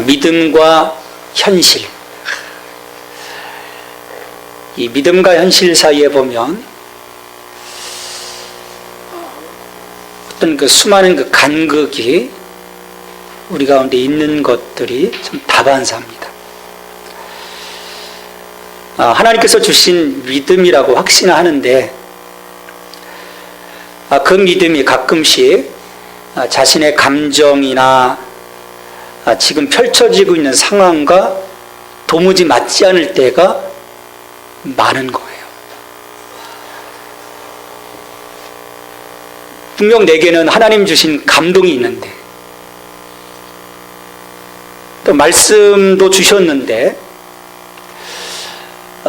믿음과 현실. 이 믿음과 현실 사이에 보면 어떤 그 수많은 그 간극이 우리 가운데 있는 것들이 좀 다반사입니다. 하나님께서 주신 믿음이라고 확신하는데 그 믿음이 가끔씩 자신의 감정이나 지금 펼쳐지고 있는 상황과 도무지 맞지 않을 때가 많은 거예요. 분명 내게는 하나님 주신 감동이 있는데 또 말씀도 주셨는데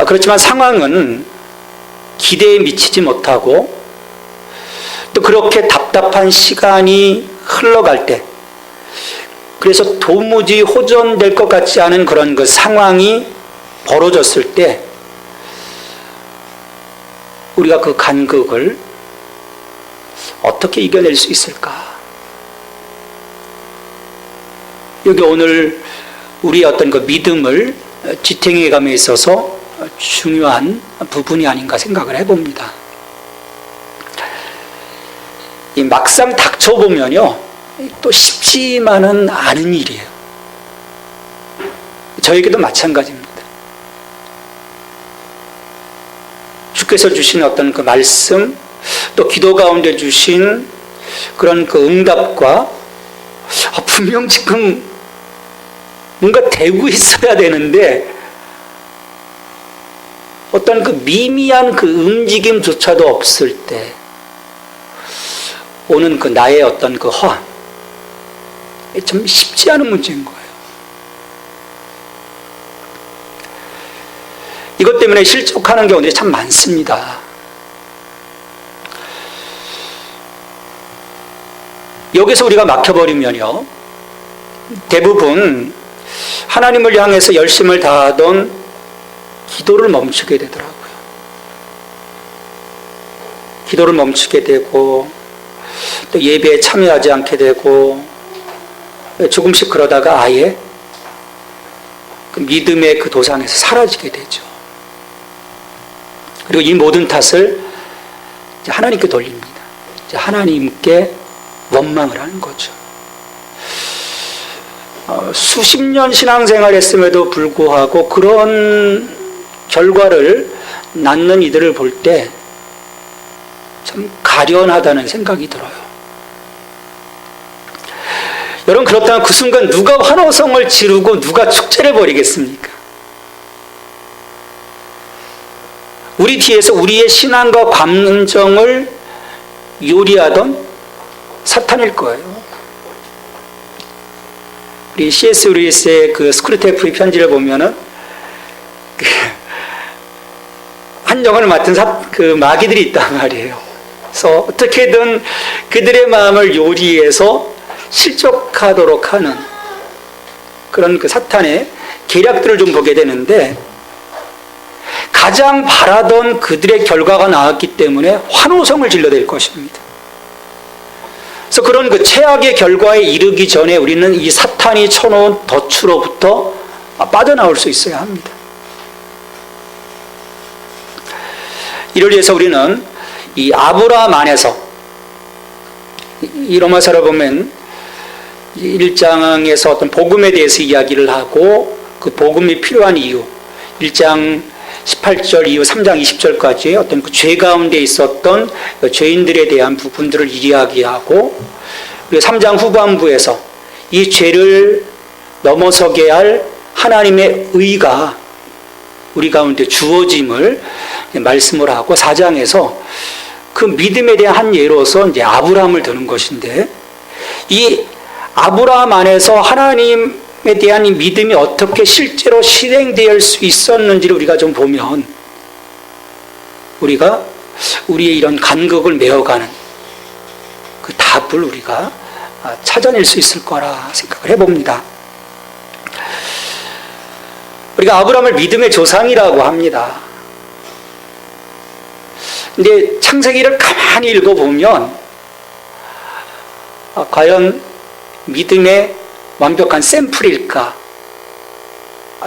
그렇지만 상황은 기대에 미치지 못하고 또 그렇게 답답한 시간이 흘러갈 때 그래서 도무지 호전될 것 같지 않은 그런 그 상황이 벌어졌을 때 우리가 그 간극을 어떻게 이겨낼 수 있을까? 여기 오늘 우리의 어떤 그 믿음을 지탱해 감에 있어서 중요한 부분이 아닌가 생각을 해봅니다. 이 막상 닥쳐보면요, 또 쉽지만은 않은 일이에요. 저에게도 마찬가지입니다. 주께서 주신 어떤 그 말씀, 또 기도 가운데 주신 그런 그 응답과 분명 지금 뭔가 되고 있어야 되는데 어떤 그 미미한 그 움직임조차도 없을 때 오는 그 나의 어떤 그 허함, 참 쉽지 않은 문제인 거예요. 이것 때문에 실족하는 경우들이 참 많습니다. 여기서 우리가 막혀버리면요, 대부분 하나님을 향해서 열심을 다하던 기도를 멈추게 되더라고요. 기도를 멈추게 되고 또 예배에 참여하지 않게 되고 조금씩 그러다가 아예 그 믿음의 그 도상에서 사라지게 되죠. 그리고 이 모든 탓을 이제 하나님께 돌립니다. 이제 하나님께 원망을 하는 거죠. 수십 년 신앙생활 했음에도 불구하고 그런 결과를 낳는 이들을 볼 때 참 가련하다는 생각이 들어요. 여러분, 그렇다면 그 순간 누가 환호성을 지르고 누가 축제를 벌이겠습니까? 우리 뒤에서 우리의 신앙과 감정을 요리하던 사탄일 거예요. 우리 C.S. 루이스의 그 스크루테이프의 편지를 보면은 한정을 맡은 그 마귀들이 있단 말이에요. 그래서 어떻게든 그들의 마음을 요리해서 실족하도록 하는 그런 그 사탄의 계략들을 좀 보게 되는데 가장 바라던 그들의 결과가 나왔기 때문에 환호성을 질러댈 것입니다. 그래서 그런 그 최악의 결과에 이르기 전에 우리는 이 사탄이 쳐놓은 덫으로부터 빠져나올 수 있어야 합니다. 이를 위해서 우리는 이 아브라함 안에서 이 로마서를 보면 1장에서 어떤 복음에 대해서 이야기를 하고 그 복음이 필요한 이유, 1장 18절 이후 3장 20절까지 어떤 그 죄 가운데 있었던 그 죄인들에 대한 부분들을 이야기하고, 그리고 3장 후반부에서 이 죄를 넘어서게 할 하나님의 의가 우리 가운데 주어짐을 말씀을 하고, 4장에서 그 믿음에 대한 한 예로서 이제 아브라함을 드는 것인데, 이 아브라함 안에서 하나님에 대한 이 믿음이 어떻게 실제로 실행될 수 있었는지를 우리가 좀 보면 우리가 우리의 이런 간극을 메워가는 그 답을 우리가 찾아낼 수 있을 거라 생각을 해봅니다. 우리가 아브라함을 믿음의 조상이라고 합니다. 근데 창세기를 가만히 읽어보면 과연 믿음의 완벽한 샘플일까?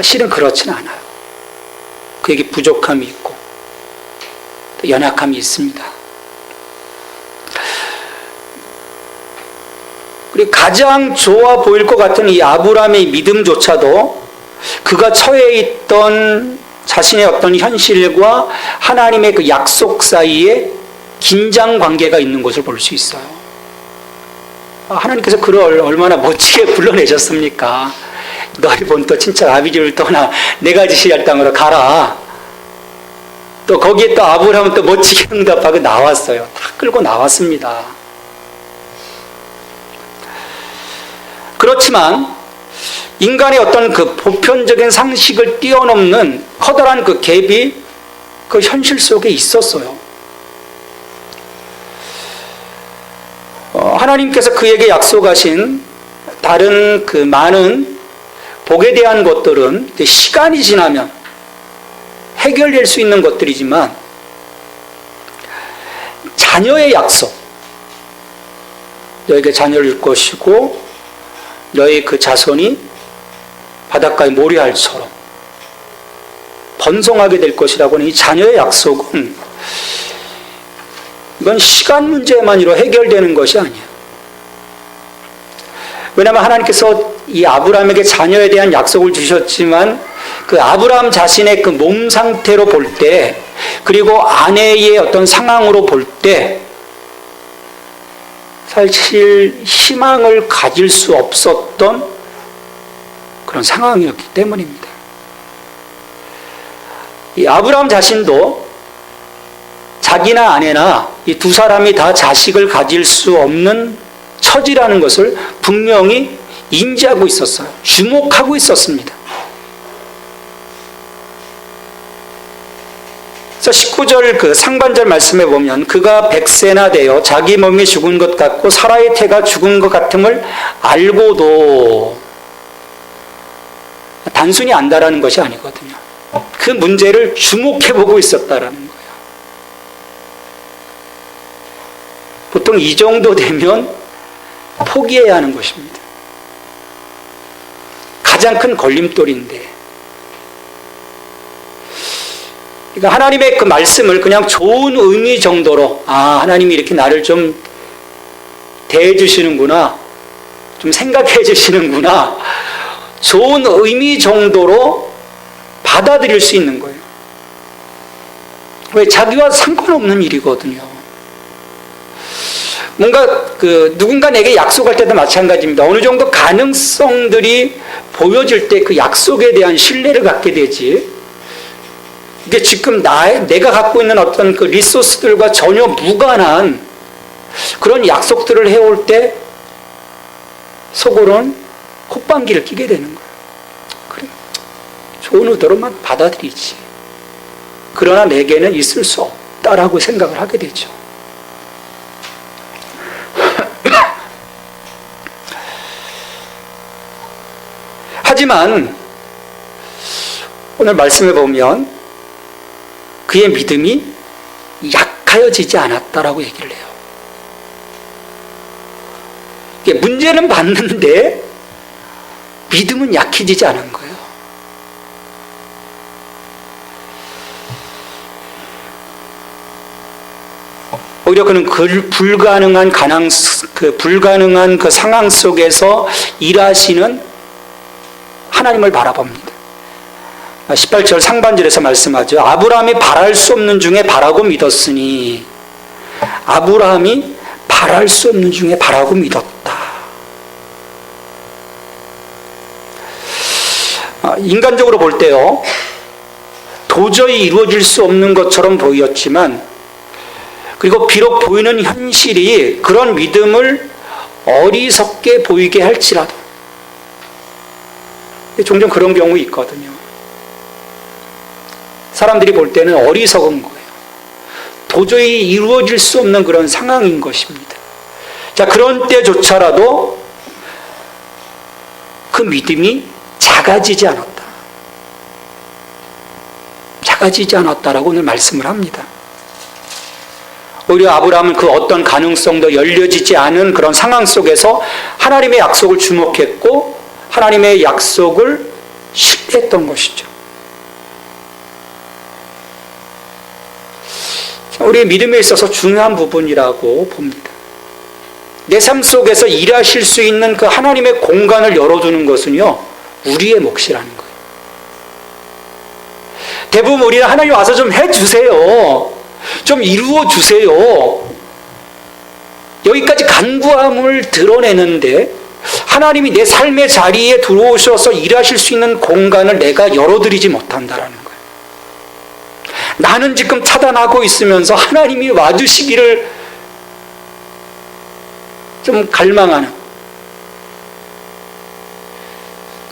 실은 그렇진 않아요. 그에게 부족함이 있고 또 연약함이 있습니다. 그리고 가장 좋아 보일 것 같은 이 아브라함의 믿음조차도 그가 처해 있던 자신의 어떤 현실과 하나님의 그 약속 사이에 긴장 관계가 있는 것을 볼 수 있어요. 하나님께서 그를 얼마나 멋지게 불러내셨습니까? 너희 본토 친척 아비집을 떠나 내가 지시할 땅으로 가라. 또 거기에 또 아브라함은 또 멋지게 응답하고 나왔어요. 다 끌고 나왔습니다. 그렇지만 인간의 어떤 그 보편적인 상식을 뛰어넘는 커다란 그 갭이 그 현실 속에 있었어요. 하나님께서 그에게 약속하신 다른 그 많은 복에 대한 것들은 시간이 지나면 해결될 수 있는 것들이지만 자녀의 약속, 너에게 자녀를 줄 것이고 너의 그 자손이 바닷가의 모래알처럼 번성하게 될 것이라고 하는 이 자녀의 약속은 이건 시간 문제만으로 해결되는 것이 아니에요. 왜냐하면 하나님께서 이 아브라함에게 자녀에 대한 약속을 주셨지만 그 아브라함 자신의 그 몸 상태로 볼 때, 그리고 아내의 어떤 상황으로 볼 때 사실 희망을 가질 수 없었던 그런 상황이었기 때문입니다. 이 아브라함 자신도 자기나 아내나 이 두 사람이 다 자식을 가질 수 없는 처지라는 것을 분명히 인지하고 있었어요. 주목하고 있었습니다. 그래서 19절 그 상반절 말씀에 보면 그가 100세나 되어 자기 몸이 죽은 것 같고 사라의 태가 죽은 것 같음을 알고도, 단순히 안다라는 것이 아니거든요. 그 문제를 주목해보고 있었다라는 거예요. 보통 이 정도 되면 포기해야 하는 것입니다. 가장 큰 걸림돌인데, 그러니까 하나님의 그 말씀을 그냥 좋은 의미 정도로, 하나님이 이렇게 나를 좀 대해 주시는구나, 좀 생각해 주시는구나, 좋은 의미 정도로 받아들일 수 있는 거예요. 왜? 자기와 상관없는 일이거든요. 뭔가 누군가 내게 약속할 때도 마찬가지입니다. 어느 정도 가능성들이 보여질 때 그 약속에 대한 신뢰를 갖게 되지, 이게 지금 내가 갖고 있는 어떤 그 리소스들과 전혀 무관한 그런 약속들을 해올 때 속으로는 콧방귀를 끼게 되는 거예요. 그래, 좋은 의도로만 받아들이지. 그러나 내게는 있을 수 없다라고 생각을 하게 되죠. 하지만 오늘 말씀에 보면 그의 믿음이 약하여지지 않았다라고 얘기를 해요. 이게 문제는 받는데 믿음은 약해지지 않은 거예요. 오히려 그는 불가능한 그 상황 속에서 일하시는 하나님을 바라봅니다. 18절 상반절에서 말씀하죠. 아브라함이 바랄 수 없는 중에 바라고 믿었으니, 아브라함이 바랄 수 없는 중에 바라고 믿었다. 인간적으로 볼 때요, 도저히 이루어질 수 없는 것처럼 보였지만, 그리고 비록 보이는 현실이 그런 믿음을 어리석게 보이게 할지라도, 종종 그런 경우 있거든요. 사람들이 볼 때는 어리석은 거예요. 도저히 이루어질 수 없는 그런 상황인 것입니다. 자, 그런 때조차라도 그 믿음이 작아지지 않았다. 작아지지 않았다라고 오늘 말씀을 합니다. 오히려 아브라함은 그 어떤 가능성도 열려지지 않은 그런 상황 속에서 하나님의 약속을 주목했고, 하나님의 약속을 신뢰했던 것이죠. 우리의 믿음에 있어서 중요한 부분이라고 봅니다. 내 삶 속에서 일하실 수 있는 그 하나님의 공간을 열어두는 것은요, 우리의 몫이라는 거예요. 대부분 우리는 하나님 와서 좀 해주세요. 좀 이루어주세요. 여기까지 간구함을 드러내는데 하나님이 내 삶의 자리에 들어오셔서 일하실 수 있는 공간을 내가 열어드리지 못한다라는 거예요. 나는 지금 차단하고 있으면서 하나님이 와주시기를 좀 갈망하는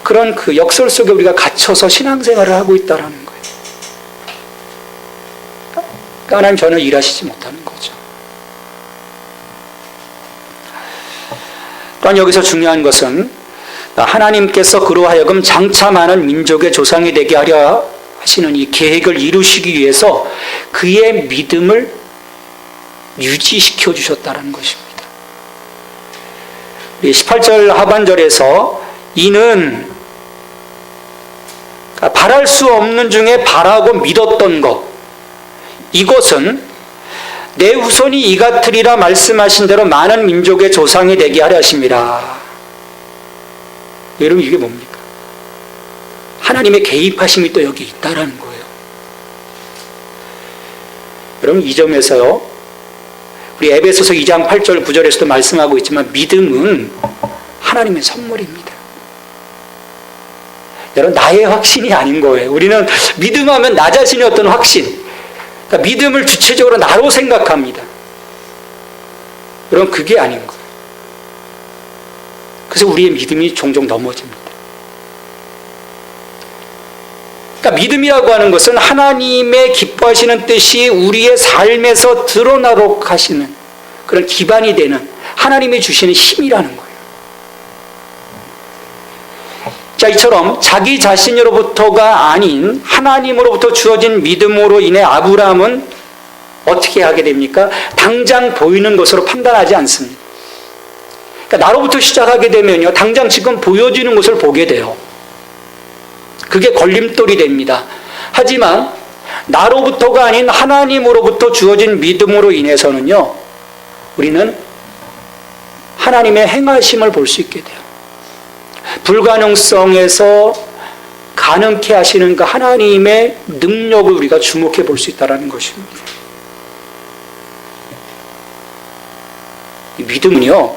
그런 그 역설 속에 우리가 갇혀서 신앙생활을 하고 있다는 거예요. 그러니까 하나님 전혀 일하시지 못하는 거죠. 또한 여기서 중요한 것은 하나님께서 그로 하여금 장차 많은 민족의 조상이 되게 하려 하시는 이 계획을 이루시기 위해서 그의 믿음을 유지시켜 주셨다는 것입니다. 18절 하반절에서 이는 바랄 수 없는 중에 바라고 믿었던 것, 이것은 내 후손이 이 같으리라 말씀하신 대로 많은 민족의 조상이 되게 하려 하심이라. 여러분, 이게 뭡니까? 하나님의 개입하심이 또 여기 있다라는 거예요. 여러분, 이 점에서요, 우리 에베소서 2장 8절 9절에서도 말씀하고 있지만 믿음은 하나님의 선물입니다. 여러분, 나의 확신이 아닌 거예요. 우리는 믿음하면 나 자신의 어떤 확신, 그러니까 믿음을 주체적으로 나로 생각합니다. 여러분, 그게 아닌 거예요. 그래서 우리의 믿음이 종종 넘어집니다. 그러니까 믿음이라고 하는 것은 하나님의 기뻐하시는 뜻이 우리의 삶에서 드러나도록 하시는 그런 기반이 되는 하나님이 주시는 힘이라는 거예요. 자, 이처럼 자기 자신으로부터가 아닌 하나님으로부터 주어진 믿음으로 인해 아브라함은 어떻게 하게 됩니까? 당장 보이는 것으로 판단하지 않습니다. 그러니까 나로부터 시작하게 되면요, 당장 지금 보여지는 것을 보게 돼요. 그게 걸림돌이 됩니다. 하지만 나로부터가 아닌 하나님으로부터 주어진 믿음으로 인해서는요, 우리는 하나님의 행하심을 볼 수 있게 돼요. 불가능성에서 가능케 하시는 그 하나님의 능력을 우리가 주목해 볼 수 있다는 것입니다. 이 믿음은요,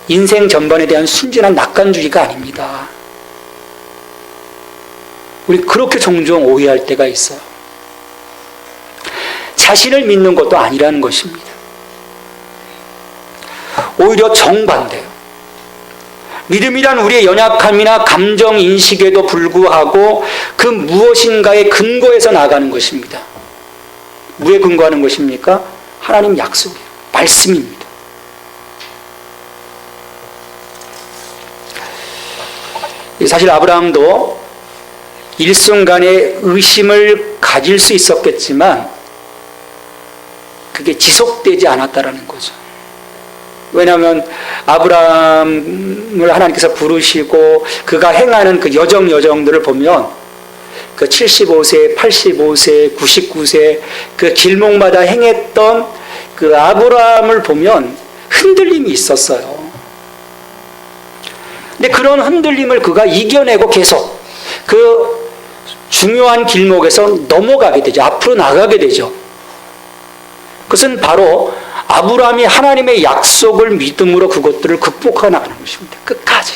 인생 전반에 대한 순진한 낙관주의가 아닙니다. 우리 그렇게 종종 오해할 때가 있어요. 자신을 믿는 것도 아니라는 것입니다. 오히려 정반대예요. 믿음이란 우리의 연약함이나 감정 인식에도 불구하고 그 무엇인가의 근거에서 나아가는 것입니다. 뭐에 근거하는 것입니까? 하나님 약속이에요. 말씀입니다. 사실 아브라함도 일순간의 의심을 가질 수 있었겠지만 그게 지속되지 않았다라는 거죠. 왜냐하면 아브라함을 하나님께서 부르시고 그가 행하는 그 여정들을 보면 그 75세, 85세, 99세 그 길목마다 행했던 그 아브라함을 보면 흔들림이 있었어요. 근데 그런 흔들림을 그가 이겨내고 계속 그 중요한 길목에서 넘어가게 되죠. 앞으로 나가게 되죠. 그것은 바로 아브라함이 하나님의 약속을 믿음으로 그것들을 극복해 나가는 것입니다. 끝까지.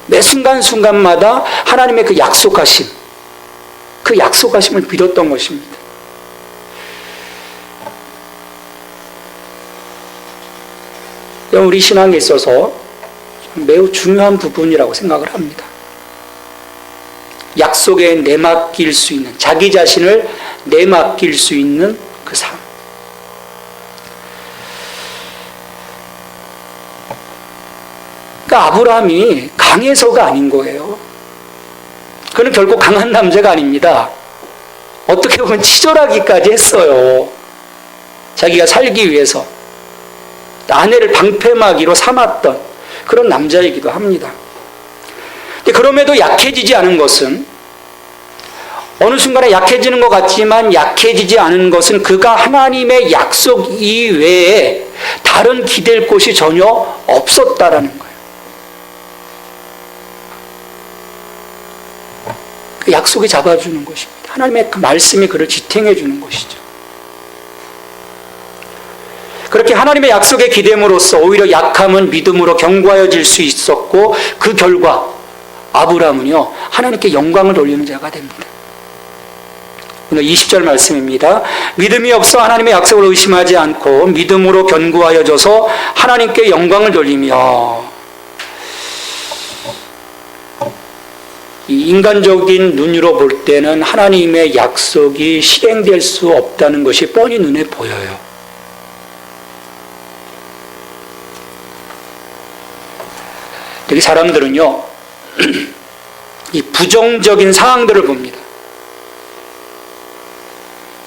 매 순간순간마다 하나님의 그 약속하심, 그 약속하심을 믿었던 것입니다. 우리 신앙에 있어서 매우 중요한 부분이라고 생각을 합니다. 약속에 내맡길 수 있는, 자기 자신을 내맡길 수 있는 그 삶. 그러니까 아브라함이 강해서가 아닌 거예요. 그는 결국 강한 남자가 아닙니다. 어떻게 보면 치졸하기까지 했어요. 자기가 살기 위해서. 아내를 방패막이로 삼았던 그런 남자이기도 합니다. 그럼에도 약해지지 않은 것은, 어느 순간에 약해지는 것 같지만 약해지지 않은 것은 그가 하나님의 약속 이외에 다른 기댈 곳이 전혀 없었다라는 거예요. 그 약속이 잡아주는 것입니다. 하나님의 그 말씀이 그를 지탱해 주는 것이죠. 그렇게 하나님의 약속에 기댐으로써 오히려 약함은 믿음으로 견고하여질 수 있었고, 그 결과 아브라함은요 하나님께 영광을 돌리는 자가 됩니다. 오늘 20절 말씀입니다. 믿음이 없어 하나님의 약속을 의심하지 않고 믿음으로 견고하여져서 하나님께 영광을 돌리며. 이 인간적인 눈으로 볼 때는 하나님의 약속이 실행될 수 없다는 것이 뻔히 눈에 보여요. 여기 사람들은요 이 부정적인 상황들을 봅니다.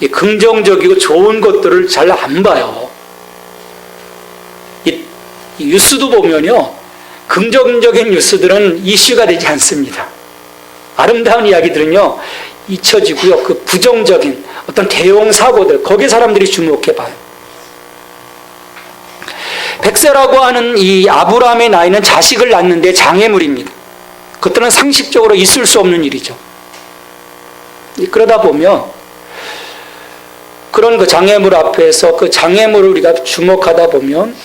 이 긍정적이고 좋은 것들을 잘 안 봐요. 이 뉴스도 보면요 긍정적인 뉴스들은 이슈가 되지 않습니다. 아름다운 이야기들은요 잊혀지고요, 그 부정적인 어떤 대형 사고들, 거기에 사람들이 주목해 봐요. 백세라고 하는 이 아브라함의 나이는 자식을 낳는데 장애물입니다. 그것들은 상식적으로 있을 수 없는 일이죠. 그러다 보면 그런 그 장애물 앞에서 그 장애물을 우리가 주목하다 보면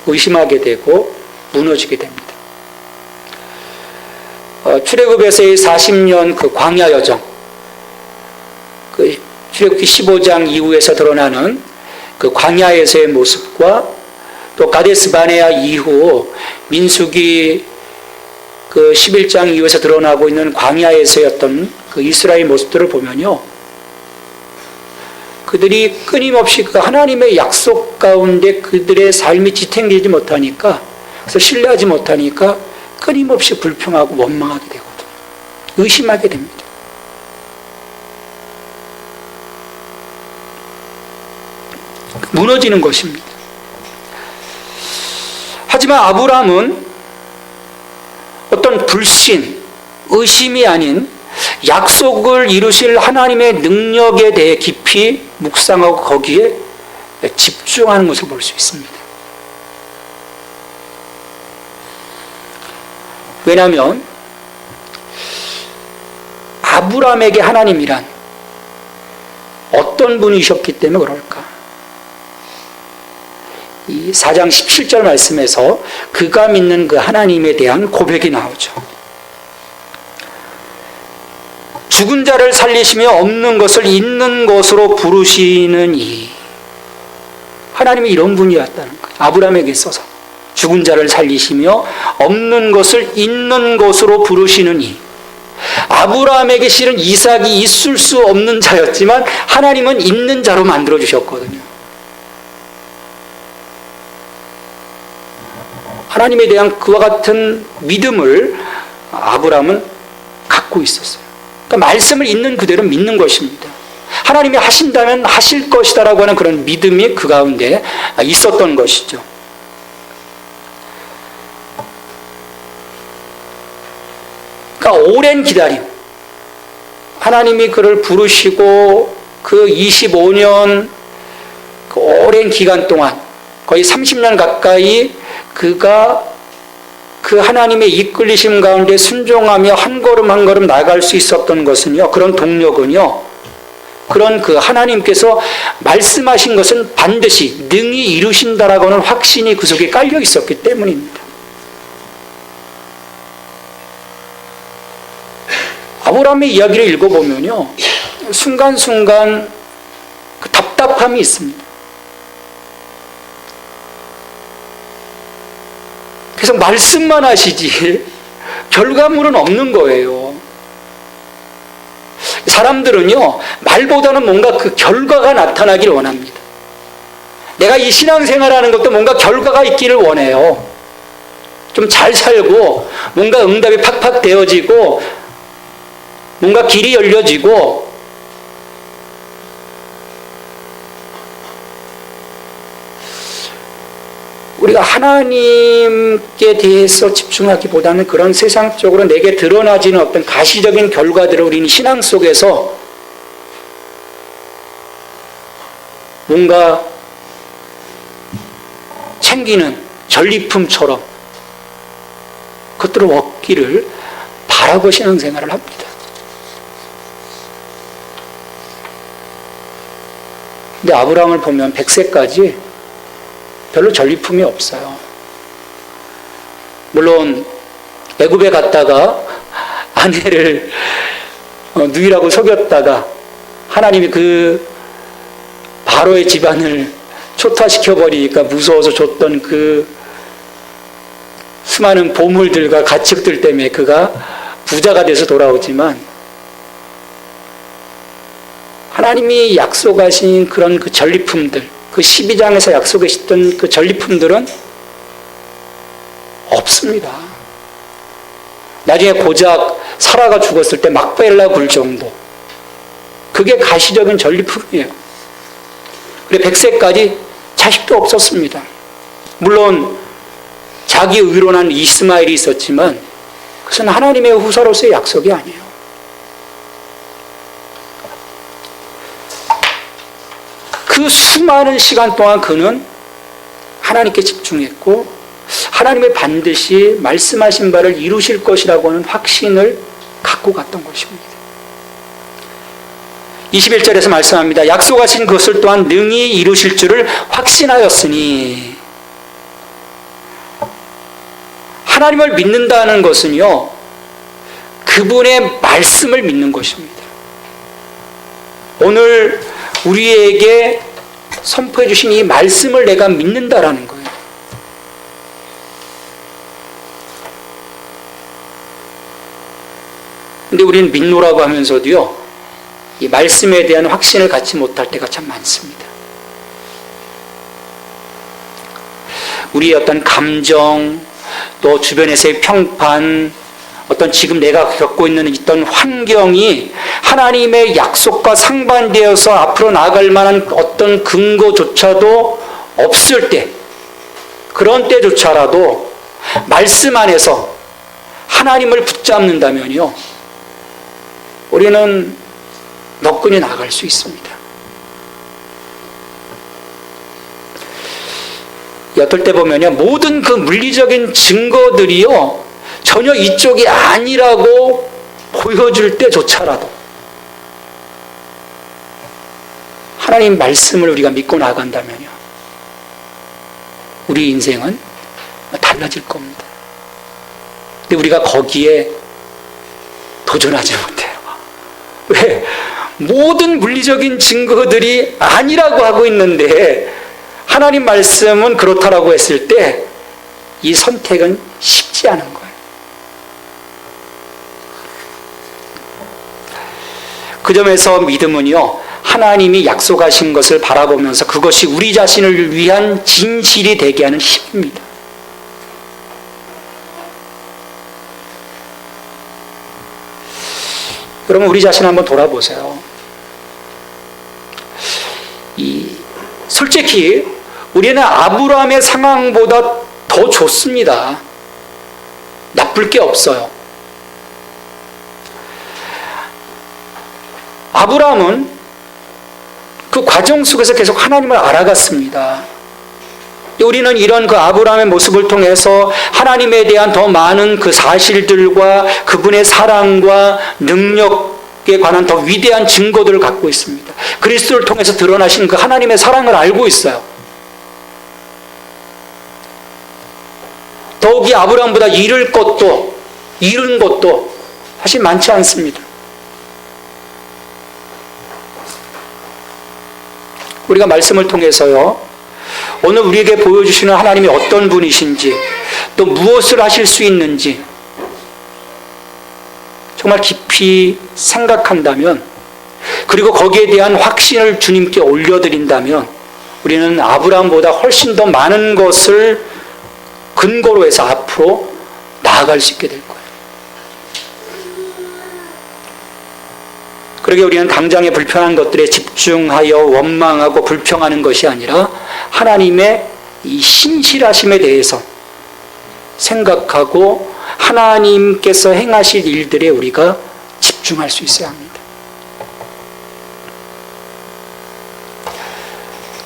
의심하게 되고 무너지게 됩니다. 출애굽에서의 40년 그 광야 여정, 그 출애굽기 15장 이후에서 드러나는 그 광야에서의 모습과 또 가데스 바네아 이후 민수기 그 11장 이후에서 드러나고 있는 광야에서의 어떤 그 이스라엘 모습들을 보면요, 그들이 끊임없이 그 하나님의 약속 가운데 그들의 삶이 지탱되지 못하니까, 그래서 신뢰하지 못하니까 끊임없이 불평하고 원망하게 되거든요. 의심하게 됩니다. 무너지는 것입니다. 하지만 아브라함은 어떤 불신, 의심이 아닌 약속을 이루실 하나님의 능력에 대해 깊이 묵상하고 거기에 집중하는 것을 볼 수 있습니다. 왜냐하면 아브라함에게 하나님이란 어떤 분이셨기 때문에 그럴까? 이 4장 17절 말씀에서 그가 믿는 그 하나님에 대한 고백이 나오죠. 죽은 자를 살리시며 없는 것을 있는 것으로 부르시는 이. 하나님이 이런 분이었다는 거예요. 아브라함에게 있어서 죽은 자를 살리시며 없는 것을 있는 것으로 부르시는 이. 아브라함에게 실은 이삭이 있을 수 없는 자였지만 하나님은 있는 자로 만들어 주셨거든요. 하나님에 대한 그와 같은 믿음을 아브라함은 갖고 있었어요. 그러니까 말씀을 있는 그대로 믿는 것입니다. 하나님이 하신다면 하실 것이다라고 하는 그런 믿음이 그 가운데 있었던 것이죠. 그러니까 오랜 기다림, 하나님이 그를 부르시고 그 25년 그 오랜 기간 동안 거의 30년 가까이 그가 그 하나님의 이끌리심 가운데 순종하며 한 걸음 한 걸음 나아갈 수 있었던 것은요, 그런 동력은요, 그런 그 하나님께서 말씀하신 것은 반드시 능히 이루신다라고 하는 확신이 그 속에 깔려 있었기 때문입니다. 아브라함의 이야기를 읽어보면요, 순간순간 그 답답함이 있습니다. 계속 말씀만 하시지 결과물은 없는 거예요. 사람들은요, 말보다는 뭔가 그 결과가 나타나기를 원합니다. 내가 이 신앙생활하는 것도 뭔가 결과가 있기를 원해요. 좀 잘 살고 뭔가 응답이 팍팍 되어지고 뭔가 길이 열려지고 우리가 하나님께 대해서 집중하기보다는 그런 세상적으로 내게 드러나지는 어떤 가시적인 결과들을 우리는 신앙 속에서 뭔가 챙기는 전리품처럼 그것들을 얻기를 바라고 신앙생활을 합니다. 근데 아브라함을 보면 100세까지 별로 전리품이 없어요. 물론 애굽에 갔다가 아내를 누이라고 속였다가 하나님이 그 바로의 집안을 초토화시켜버리니까 무서워서 줬던 그 수많은 보물들과 가축들 때문에 그가 부자가 돼서 돌아오지만 하나님이 약속하신 그런 그 전리품들, 그 12장에서 약속하셨던 그 전리품들은 없습니다. 나중에 고작 사라가 죽었을 때 막벨라 굴 정도. 그게 가시적인 전리품이에요. 그래 100세까지 자식도 없었습니다. 물론 자기 의로난 이스마엘이 있었지만 그것은 하나님의 후사로서의 약속이 아니에요. 그 수많은 시간 동안 그는 하나님께 집중했고 하나님의 반드시 말씀하신 바를 이루실 것이라고 하는 확신을 갖고 갔던 것입니다. 21절에서 말씀합니다. 약속하신 것을 또한 능히 이루실 줄을 확신하였으니, 하나님을 믿는다는 것은요, 그분의 말씀을 믿는 것입니다. 오늘 우리에게 선포해 주신 이 말씀을 내가 믿는다라는 거예요. 근데 우리는 믿노라고 하면서도요, 이 말씀에 대한 확신을 갖지 못할 때가 참 많습니다. 우리의 어떤 감정, 또 주변에서의 평판, 어떤 지금 내가 겪고 있는 어떤 환경이 하나님의 약속과 상반되어서 앞으로 나아갈 만한 어떤 근거조차도 없을 때, 그런 때조차라도 말씀 안에서 하나님을 붙잡는다면요, 우리는 너끈히 나아갈 수 있습니다. 어떨 때 보면요, 모든 그 물리적인 증거들이요, 전혀 이쪽이 아니라고 보여줄 때조차라도 하나님 말씀을 우리가 믿고 나간다면요, 우리 인생은 달라질 겁니다. 근데 우리가 거기에 도전하지 못해요. 왜? 모든 물리적인 증거들이 아니라고 하고 있는데 하나님 말씀은 그렇다라고 했을 때 이 선택은 쉽지 않은 거예요. 그 점에서 믿음은요, 하나님이 약속하신 것을 바라보면서 그것이 우리 자신을 위한 진실이 되게 하는 힘입니다. 여러분, 우리 자신 한번 돌아보세요. 솔직히 우리는 아브라함의 상황보다 더 좋습니다. 나쁠 게 없어요. 아브라함은 그 과정 속에서 계속 하나님을 알아갔습니다. 우리는 이런 그 아브라함의 모습을 통해서 하나님에 대한 더 많은 그 사실들과 그분의 사랑과 능력에 관한 더 위대한 증거들을 갖고 있습니다. 그리스도를 통해서 드러나신 그 하나님의 사랑을 알고 있어요. 더욱이 아브라함보다 이룬 것도 사실 많지 않습니다. 우리가 말씀을 통해서요, 오늘 우리에게 보여주시는 하나님이 어떤 분이신지, 또 무엇을 하실 수 있는지 정말 깊이 생각한다면, 그리고 거기에 대한 확신을 주님께 올려드린다면 우리는 아브라함보다 훨씬 더 많은 것을 근거로 해서 앞으로 나아갈 수 있게 될 거예요. 그러게 우리는 당장의 불편한 것들에 집중하여 원망하고 불평하는 것이 아니라 하나님의 이 신실하심에 대해서 생각하고 하나님께서 행하실 일들에 우리가 집중할 수 있어야 합니다.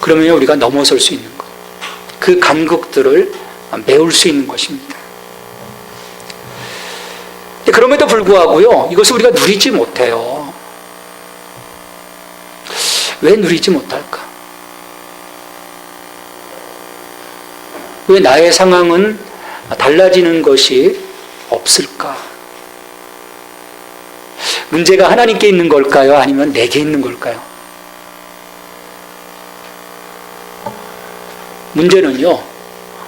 그러면 우리가 넘어설 수 있는 것, 그 간극들을 메울 수 있는 것입니다. 그럼에도 불구하고요, 이것을 우리가 누리지 못해요. 왜 누리지 못할까? 왜 나의 상황은 달라지는 것이 없을까? 문제가 하나님께 있는 걸까요? 아니면 내게 있는 걸까요? 문제는요,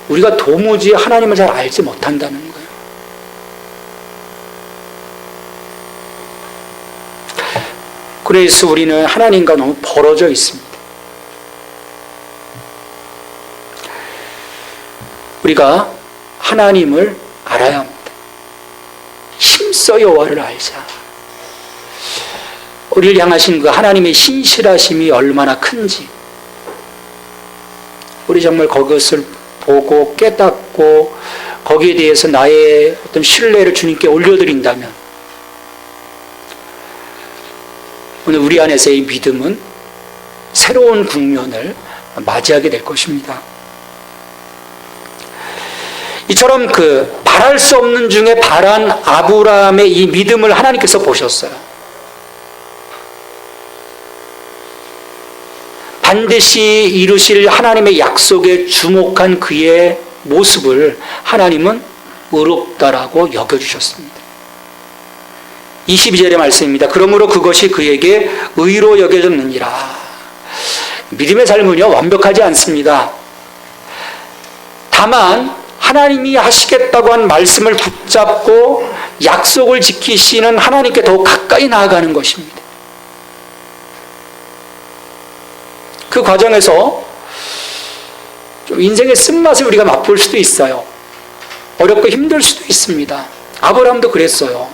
우리가 도무지 하나님을 잘 알지 못한다는 거예요. 그래서 우리는 하나님과 너무 벌어져 있습니다. 우리가 하나님을 알아야 합니다. 힘써 여호와를 알자. 우리를 향하신 그 하나님의 신실하심이 얼마나 큰지, 우리 정말 그것을 보고 깨닫고 거기에 대해서 나의 어떤 신뢰를 주님께 올려드린다면, 오늘 우리 안에서의 믿음은 새로운 국면을 맞이하게 될 것입니다. 이처럼 그 바랄 수 없는 중에 바란 아브라함의 이 믿음을 하나님께서 보셨어요. 반드시 이루실 하나님의 약속에 주목한 그의 모습을 하나님은 의롭다라고 여겨주셨습니다. 22절의 말씀입니다. 그러므로 그것이 그에게 의로 여겨졌느니라. 믿음의 삶은요, 완벽하지 않습니다. 다만 하나님이 하시겠다고 한 말씀을 붙잡고 약속을 지키시는 하나님께 더 가까이 나아가는 것입니다. 그 과정에서 좀 인생의 쓴맛을 우리가 맛볼 수도 있어요. 어렵고 힘들 수도 있습니다. 아브라함도 그랬어요.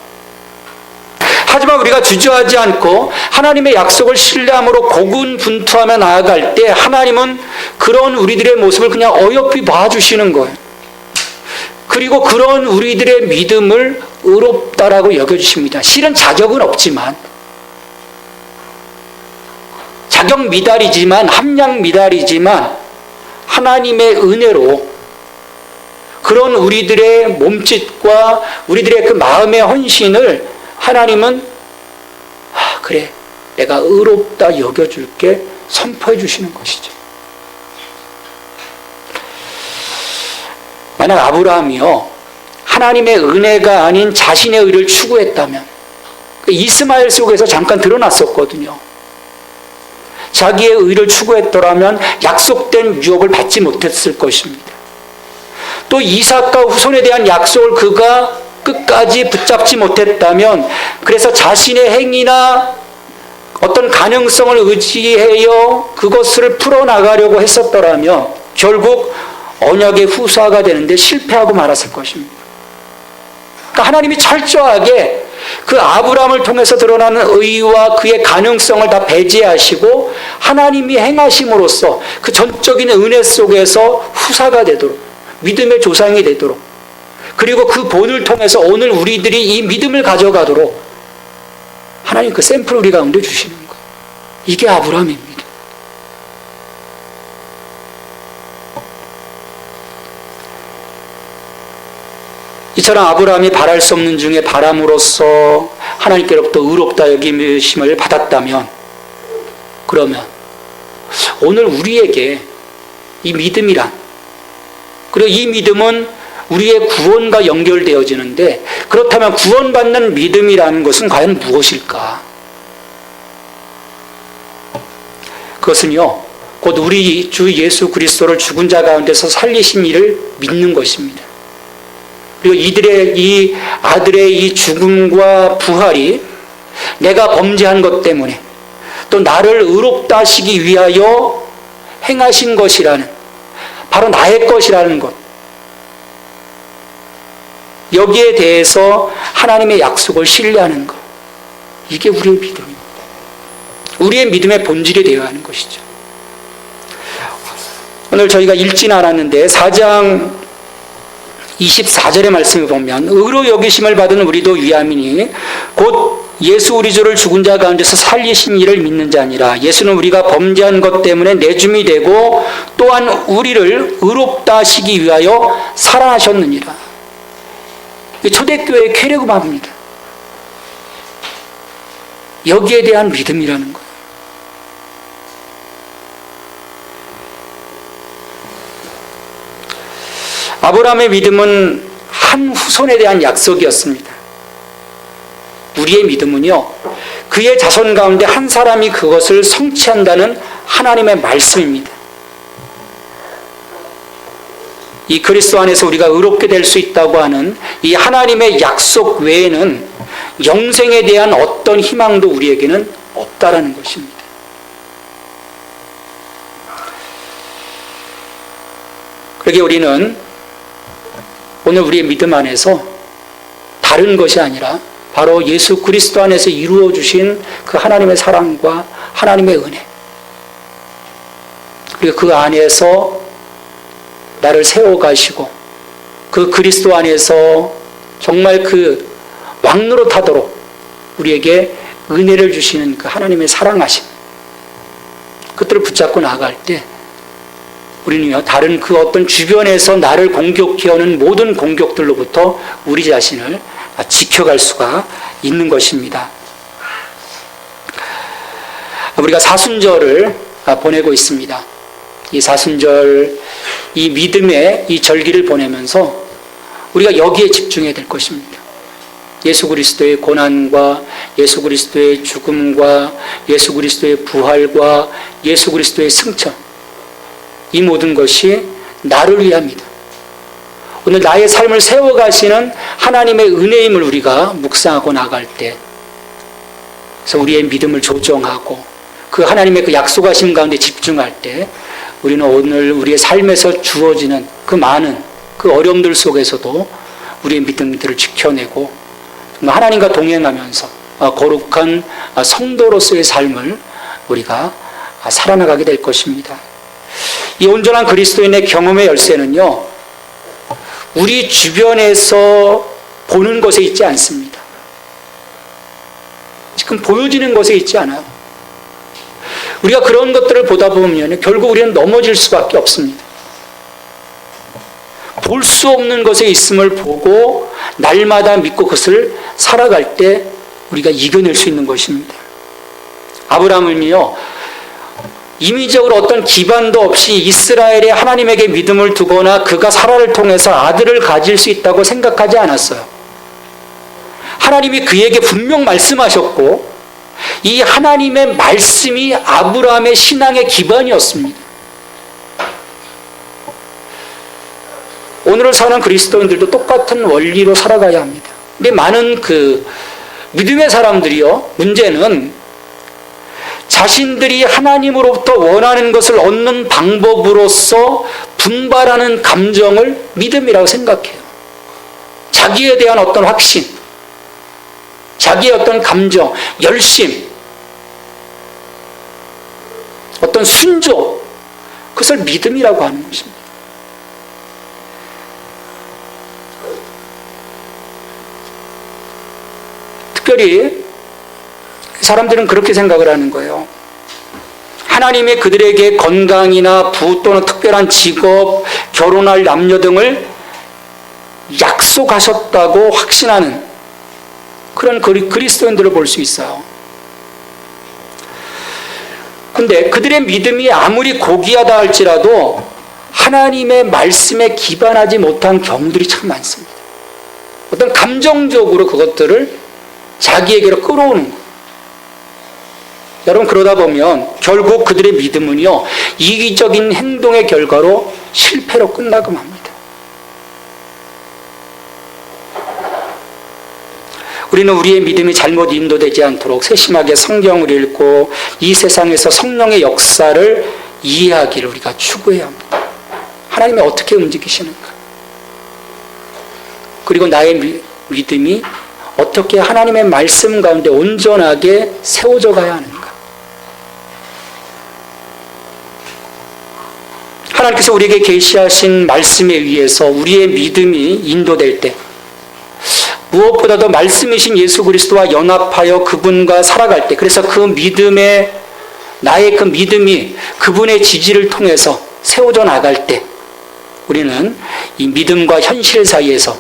하지만 우리가 주저하지 않고 하나님의 약속을 신뢰함으로 고군분투하며 나아갈 때 하나님은 그런 우리들의 모습을 그냥 어여삐 봐주시는 거예요. 그리고 그런 우리들의 믿음을 의롭다라고 여겨주십니다. 실은 자격은 없지만, 자격 미달이지만, 함량 미달이지만 하나님의 은혜로 그런 우리들의 몸짓과 우리들의 그 마음의 헌신을 하나님은 그래, 내가 의롭다 여겨줄게 선포해 주시는 것이죠. 만약 아브라함이요, 하나님의 은혜가 아닌 자신의 의를 추구했다면, 이스마엘 속에서 잠깐 드러났었거든요. 자기의 의를 추구했더라면 약속된 유업을 받지 못했을 것입니다. 또 이삭과 후손에 대한 약속을 그가 끝까지 붙잡지 못했다면, 그래서 자신의 행위나 어떤 가능성을 의지하여 그것을 풀어나가려고 했었더라면 결국 언약의 후사가 되는데 실패하고 말았을 것입니다. 그러니까 하나님이 철저하게 그 아브라함을 통해서 드러나는 의와 그의 가능성을 다 배제하시고 하나님이 행하심으로써 그 전적인 은혜 속에서 후사가 되도록, 믿음의 조상이 되도록, 그리고 그 본을 통해서 오늘 우리들이 이 믿음을 가져가도록 하나님 그 샘플을 우리 가운데 주시는 거예요. 이게 아브라함입니다. 이처럼 아브라함이 바랄 수 없는 중에 바람으로써 하나님께로부터 의롭다 여김을 받았다면, 그러면 오늘 우리에게 이 믿음이란, 그리고 이 믿음은 우리의 구원과 연결되어지는데, 그렇다면 구원받는 믿음이라는 것은 과연 무엇일까? 그것은요, 곧 우리 주 예수 그리스도를 죽은 자 가운데서 살리신 이를 믿는 것입니다. 그리고 이 아들의 이 죽음과 부활이 내가 범죄한 것 때문에 또 나를 의롭다 하시기 위하여 행하신 것이라는, 바로 나의 것이라는 것, 여기에 대해서 하나님의 약속을 신뢰하는 것, 이게 우리의 믿음입니다. 우리의 믿음의 본질이 되어야 하는 것이죠. 오늘 저희가 읽지는 않았는데 4장 24절의 말씀을 보면 의로 여기심을 받은 우리도 유함이니 곧 예수 우리 주를 죽은 자 가운데서 살리신 이를 믿는 자니라. 예수는 우리가 범죄한 것 때문에 내줌이 되고 또한 우리를 의롭다 하시기 위하여 살아나셨느니라. 초대교회의 캐리그마입니다. 여기에 대한 믿음이라는 거예요. 아브라함의 믿음은 한 후손에 대한 약속이었습니다. 우리의 믿음은요, 그의 자손 가운데 한 사람이 그것을 성취한다는 하나님의 말씀입니다. 이 그리스도 안에서 우리가 의롭게 될 수 있다고 하는 이 하나님의 약속 외에는 영생에 대한 어떤 희망도 우리에게는 없다라는 것입니다. 그러기에 우리는 오늘 우리의 믿음 안에서 다른 것이 아니라 바로 예수 그리스도 안에서 이루어 주신 그 하나님의 사랑과 하나님의 은혜, 그리고 그 안에서 나를 세워가시고 그 그리스도 안에서 정말 그 왕노릇하도록 우리에게 은혜를 주시는 그 하나님의 사랑하심, 그것들을 붙잡고 나아갈 때 우리는요, 다른 그 어떤 주변에서 나를 공격해오는 모든 공격들로부터 우리 자신을 지켜갈 수가 있는 것입니다. 우리가 사순절을 보내고 있습니다. 이 사순절, 이 믿음의 이 절기를 보내면서 우리가 여기에 집중해야 될 것입니다. 예수 그리스도의 고난과 예수 그리스도의 죽음과 예수 그리스도의 부활과 예수 그리스도의 승천, 이 모든 것이 나를 위함이다. 오늘 나의 삶을 세워가시는 하나님의 은혜임을 우리가 묵상하고 나갈 때, 그래서 우리의 믿음을 조정하고 그 하나님의 그 약속하심 가운데 집중할 때 우리는 오늘 우리의 삶에서 주어지는 그 많은 그 어려움들 속에서도 우리의 믿음들을 지켜내고 하나님과 동행하면서 거룩한 성도로서의 삶을 우리가 살아나가게 될 것입니다. 이 온전한 그리스도인의 경험의 열쇠는요, 우리 주변에서 보는 것에 있지 않습니다. 지금 보여지는 것에 있지 않아요. 우리가 그런 것들을 보다 보면 결국 우리는 넘어질 수밖에 없습니다. 볼 수 없는 것에 있음을 보고 날마다 믿고 그것을 살아갈 때 우리가 이겨낼 수 있는 것입니다. 아브라함은요, 임의적으로 어떤 기반도 없이 이스라엘의 하나님에게 믿음을 두거나 그가 사라를 통해서 아들을 가질 수 있다고 생각하지 않았어요. 하나님이 그에게 분명 말씀하셨고 이 하나님의 말씀이 아브라함의 신앙의 기반이었습니다. 오늘을 사는 그리스도인들도 똑같은 원리로 살아가야 합니다. 근데 많은 그 믿음의 사람들이요, 문제는 자신들이 하나님으로부터 원하는 것을 얻는 방법으로서 분발하는 감정을 믿음이라고 생각해요. 자기에 대한 어떤 확신, 자기의 어떤 감정, 열심, 어떤 순종, 그것을 믿음이라고 하는 것입니다. 특별히 사람들은 그렇게 생각을 하는 거예요. 하나님이 그들에게 건강이나 부 또는 특별한 직업, 결혼할 남녀 등을 약속하셨다고 확신하는 그런 그리스도인들을 볼 수 있어요. 근데 그들의 믿음이 아무리 고귀하다 할지라도 하나님의 말씀에 기반하지 못한 경우들이 참 많습니다. 어떤 감정적으로 그것들을 자기에게로 끌어오는 거예요. 여러분, 그러다 보면 결국 그들의 믿음은요, 이기적인 행동의 결과로 실패로 끝나고 맙니다. 우리는 우리의 믿음이 잘못 인도되지 않도록 세심하게 성경을 읽고 이 세상에서 성령의 역사를 이해하기를 우리가 추구해야 합니다. 하나님이 어떻게 움직이시는가, 그리고 나의 믿음이 어떻게 하나님의 말씀 가운데 온전하게 세워져 가야 하는가. 하나님께서 우리에게 계시하신 말씀에 의해서 우리의 믿음이 인도될 때, 무엇보다도 말씀이신 예수 그리스도와 연합하여 그분과 살아갈 때, 그래서 그 믿음에 나의 그 믿음이 그분의 지지를 통해서 세워져 나갈 때, 우리는 이 믿음과 현실 사이에서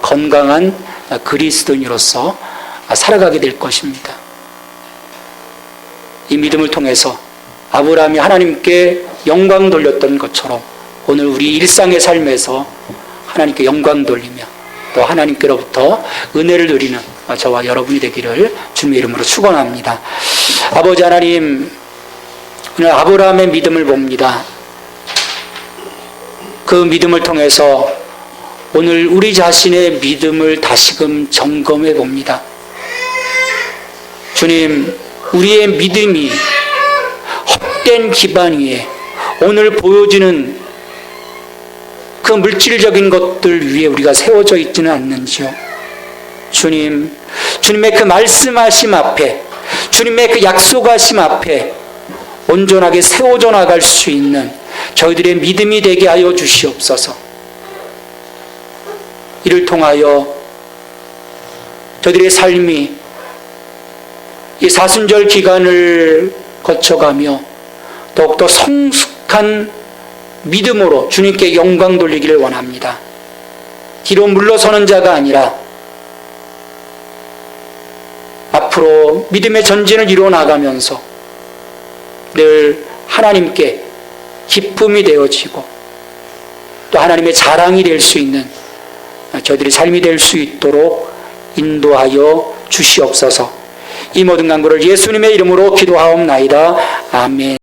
건강한 그리스도인으로서 살아가게 될 것입니다. 이 믿음을 통해서 아브라함이 하나님께 영광 돌렸던 것처럼 오늘 우리 일상의 삶에서 하나님께 영광 돌리며 또 하나님께로부터 은혜를 누리는 저와 여러분이 되기를 주님의 이름으로 축원합니다. 아버지 하나님, 오늘 아브라함의 믿음을 봅니다. 그 믿음을 통해서 오늘 우리 자신의 믿음을 다시금 점검해 봅니다. 주님, 우리의 믿음이 헛된 기반 위에 오늘 보여지는 그 물질적인 것들 위에 우리가 세워져 있지는 않는지요. 주님, 주님의 그 말씀하심 앞에, 주님의 그 약속하심 앞에 온전하게 세워져 나갈 수 있는 저희들의 믿음이 되게 하여 주시옵소서. 이를 통하여 저희들의 삶이 이 사순절 기간을 거쳐가며 더욱더 성숙한 믿음으로 주님께 영광 돌리기를 원합니다. 뒤로 물러서는 자가 아니라 앞으로 믿음의 전진을 이루어 나가면서 늘 하나님께 기쁨이 되어지고 또 하나님의 자랑이 될 수 있는 저희들의 삶이 될 수 있도록 인도하여 주시옵소서. 이 모든 간구를 예수님의 이름으로 기도하옵나이다. 아멘.